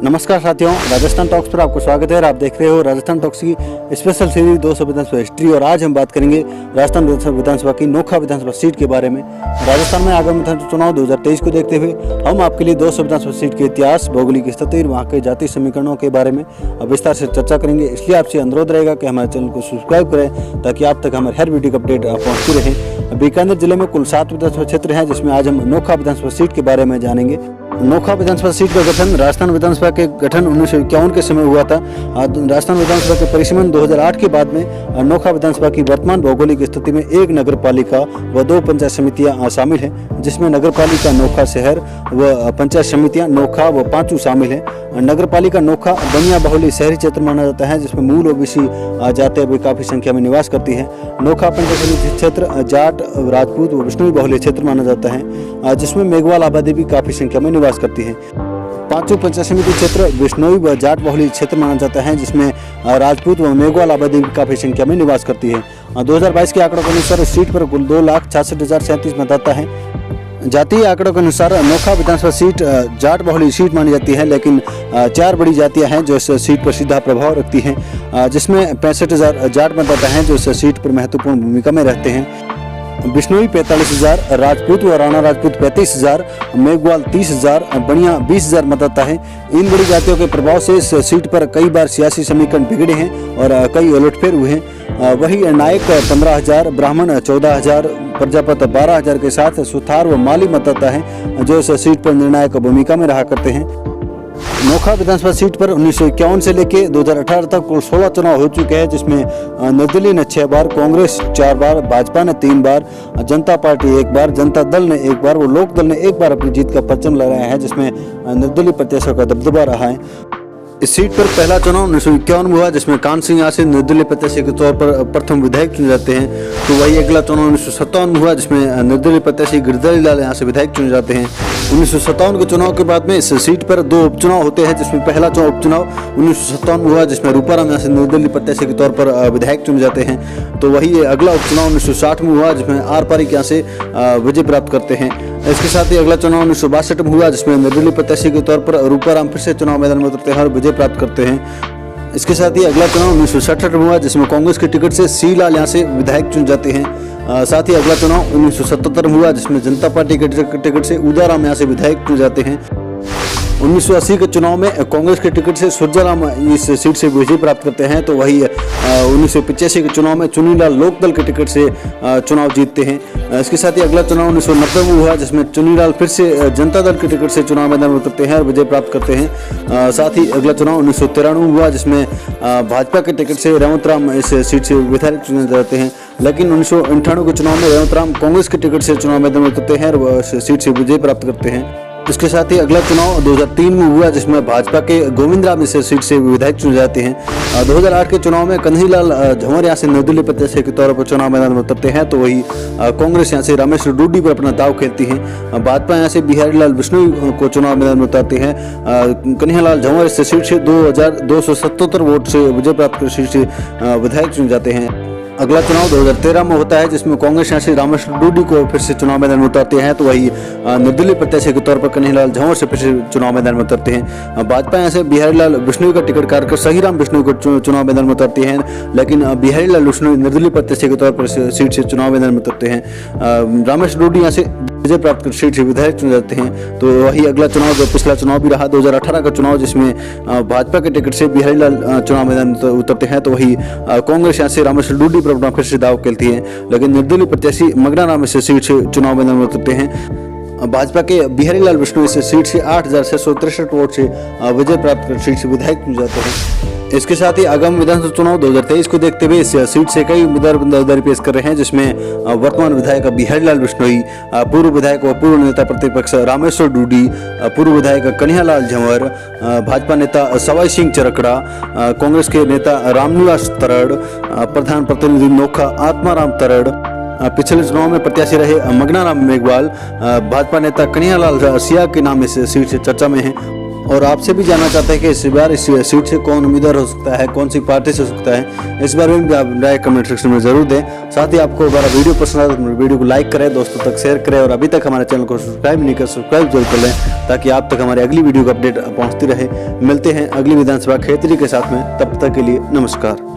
नमस्कार साथियों, राजस्थान टॉक्स पर आपको स्वागत है और आप देख रहे हो राजस्थान टॉक्स की स्पेशल सीरीज 200 विधानसभा हिस्ट्री। और आज हम बात करेंगे राजस्थान विधानसभा की नोखा विधानसभा सीट के बारे में। राजस्थान में आगामी विधानसभा चुनाव 2023 को देखते हुए हम आपके लिए 200 विधानसभा सीट के इतिहास, भौगोलिक स्थिति और वहाँ के जातीय समीकरणों के बारे में विस्तार से चर्चा करेंगे। इसलिए आपसे अनुरोध रहेगा कि हमारे चैनल को सब्सक्राइब करें ताकि आप तक हमारे हर वीडियो का अपडेट पहुँचती रहे। बीकानेर जिले में कुल 7 विधानसभा क्षेत्र हैं, जिसमें आज हम नोखा विधानसभा सीट के बारे में जानेंगे। नोखा विधानसभा सीट का गठन राजस्थान विधानसभा के गठन 1951 के समय हुआ था। राजस्थान विधानसभा के परिसीमन 2008 के बाद में नोखा विधानसभा की वर्तमान भौगोलिक स्थिति में 1 नगर पालिका व 2 पंचायत समितियां शामिल हैं, जिसमें नगर पालिका नोखा शहर व पंचायत समितियां नोखा व पांचू शामिल हैं। नगर पालिका नोखा बनिया बाहुली शहरी क्षेत्र माना जाता है, जिसमें मूल ओबीसी जातियां भी काफी संख्या में निवास करती है। नोखा पंचायत समिति क्षेत्र जाट, राजपूत व विष्णुई बाहुल्य क्षेत्र माना जाता है, जिसमें मेघवाल आबादी भी काफी संख्या में निवास करती है। पांचू पंचायत समिति क्षेत्र विष्णुई व जाट बाहुल्य क्षेत्र माना जाता है, जिसमें राजपूत व मेघवाल आबादी भी काफी संख्या में निवास करती है। 2022 के आंकड़ों के अनुसार इस सीट पर कुल 2,66,037 मतदाता है। जातीय आंकड़ों के अनुसार नोखा विधानसभा सीट जाट बाहुल्य सीट मानी जाती है, लेकिन 4 बड़ी जातियां हैं जो इस सीट पर सीधा प्रभाव रखती हैं, जिसमें 65,000 जाट मतदाता हैं जो इस सीट पर महत्वपूर्ण भूमिका में रहते हैं। बिश्नोई 45,000, राजपूत व राणा राजपूत 35,000, मेघवाल 30,000, बनिया 20,000 मतदाता है। इन बड़ी जातियों के प्रभाव से इस सीट पर कई बार सियासी समीकरण बिगड़े हैं और कई उलटफेर हुए हैं। वही नायक 15,000, ब्राह्मण 14,000, प्रजापत 12,000 के साथ सुथार व माली मतदाता है जो इस सीट पर निर्णायक भूमिका में रहा करते हैं। नोखा विधानसभा सीट पर 1951 से लेकर 2018 तक कुल 16 चुनाव हो चुके हैं, जिसमें निर्दलीय ने 6 बार, कांग्रेस 4 बार, भाजपा ने 3 बार, जनता पार्टी 1 बार, जनता दल ने 1 बार व लोक दल ने 1 बार अपनी जीत का परचम लहराया है, जिसमें निर्दलीय प्रत्याशियों का दबदबा रहा है। इस सीट पर पहला चुनाव 1951 में हुआ, जिसमें कान सिंह यहाँ से निर्दलीय प्रत्याशी के तौर पर प्रथम विधायक चुने जाते हैं। तो वही अगला चुनाव 1957 में हुआ, जिसमें निर्दलीय प्रत्याशी गिरधारी लाल यहाँ से विधायक चुने जाते हैं। 1957 के चुनाव के बाद में इस सीट पर 2 उपचुनाव होते हैं, जिसमें पहला उपचुनाव 1957 में हुआ, जिसमें रूपाराम यहाँ से निर्दलीय प्रत्याशी के तौर पर विधायक चुने जाते हैं। तो वही अगला उपचुनाव 1960 में हुआ, जिसमें आर पारिक यहाँ से विजय प्राप्त करते हैं। इसके साथ ही अगला चुनाव 1962 में हुआ, जिसमें निर्दलीय प्रत्याशी के तौर पर रूपाराम फिर से चुनाव मैदान में उतरते हैं और विजय प्राप्त करते हैं। इसके साथ ही अगला चुनाव 1967 में हुआ, जिसमें कांग्रेस की टिकट से सी लाल यहाँ से विधायक चुन जाते हैं। साथ ही अगला चुनाव 1977 में हुआ, जिसमें जनता पार्टी के टिकट से उदाराम यहाँ से विधायक चुन जाते हैं। 1980 के चुनाव में कांग्रेस के टिकट से सुरजाराम इस सीट से विजय प्राप्त करते हैं। तो वही 1985 के चुनाव में चुनीलाल लोकदल के टिकट से चुनाव जीतते हैं। इसके साथ ही अगला चुनाव 1990 में हुआ, जिसमें चुनीलाल फिर से जनता दल के टिकट से चुनाव मैदान में उतरते हैं और विजय प्राप्त करते हैं। साथ ही अगला चुनाव 1993 में हुआ, जिसमें भाजपा के टिकट से रेवंत राम इस सीट से विधायक चुने जाते हैं। लेकिन 1998 के चुनाव में रेवंत राम कांग्रेस के टिकट से चुनाव मैदान में उतरते हैं और इस सीट से विजय प्राप्त करते हैं। इसके साथ ही अगला चुनाव 2003 में हुआ, जिसमें भाजपा के गोविंद राम इस सीट से विधायक चुने जाते हैं। 2008 के चुनाव में कन्हैयालाल झंवर यहाँ से निर्दलीय प्रत्याशी के तौर पर चुनाव मैदान में उतरते हैं। तो वही कांग्रेस यहाँ से रामेश्वर डूडी पर अपना दाव खेलती है। भाजपा यहाँ से बिहारी लाल विष्णु को चुनाव मैदान में उतारते हैं। कन्हैयालाल झंवर इस सीट से 2,277 वोट से विजय प्राप्त कर सीट से विधायक चुने जाते हैं। अगला चुनाव 2013 में होता है, जिसमें कांग्रेस यहाँ से रामेश्वर डूडी को फिर से चुनाव मैदान में उतारते हैं। तो वही निर्दलीय प्रत्याशी के तौर पर कन्हैयालाल झंवर से फिर से चुनाव मैदान में उतरते हैं। भाजपा यहाँ से बिहारी लाल विष्णु का टिकट काटकर सहीराम विष्णु को चुनाव मैदान में उतारती है, लेकिन बिहारी लाल विष्णु निर्दलीय प्रत्याशी के तौर पर सीट से चुनाव मैदान में उतरते हैं। रामेश्वर डूडी यहाँ से विजय प्राप्त कर सीट से विधायक चुने जाते हैं। तो वही अगला चुनाव जो पिछला चुनाव भी रहा 2018 का चुनाव, जिसमें भाजपा के टिकट से बिहारी लाल चुनाव मैदान में उतरते हैं। तो वही कांग्रेस यहाँ से रामेश्वर डूडी पर अपना फिर से दाव खेलती है, लेकिन निर्दलीय प्रत्याशी मगना राम इस सीट से चुनाव मैदान में उतरते हैं। भाजपा के बिहारी लाल विष्णु इस सीट से 8,663 वोट से विजय प्राप्त कर सीट से विधायक चुने जाते हैं। इसके साथ ही आगामी विधानसभा चुनाव 2023 को देखते हुए इस सीट से कई उम्मीदवार पेश कर रहे हैं, जिसमें वर्तमान विधायक बिहारी लाल विष्णोई, पूर्व विधायक व पूर्व नेता प्रतिपक्ष रामेश्वर डूडी, पूर्व विधायक कन्हैयालाल झंवर, भाजपा नेता सवाई सिंह चरकड़ा, कांग्रेस के नेता रामनिवास तरड़, प्रधान प्रतिनिधि नोखा आत्माराम तरड़, पिछले चुनाव में प्रत्याशी रहे मगना राम मेघवाल, भाजपा नेता कन्हैयालाल सिया के नाम इस सीट से चर्चा में है। और आपसे भी जानना चाहते हैं कि इस बार इस सीट से कौन उम्मीदवार हो सकता है, कौन सी पार्टी से हो सकता है, इस बारे में भी आप राय कमेंट सेक्शन में जरूर दें। साथ ही आपको हमारा वीडियो पसंद आए तो वीडियो को लाइक करें, दोस्तों तक शेयर करें और अभी तक हमारे चैनल को सब्सक्राइब नहीं कर सब्सक्राइब जरूर कर लें ताकि आप तक हमारी अगली वीडियो का अपडेट पहुँचती रहे। मिलते हैं अगली विधानसभा क्षेत्र के साथ में, तब तक के लिए नमस्कार।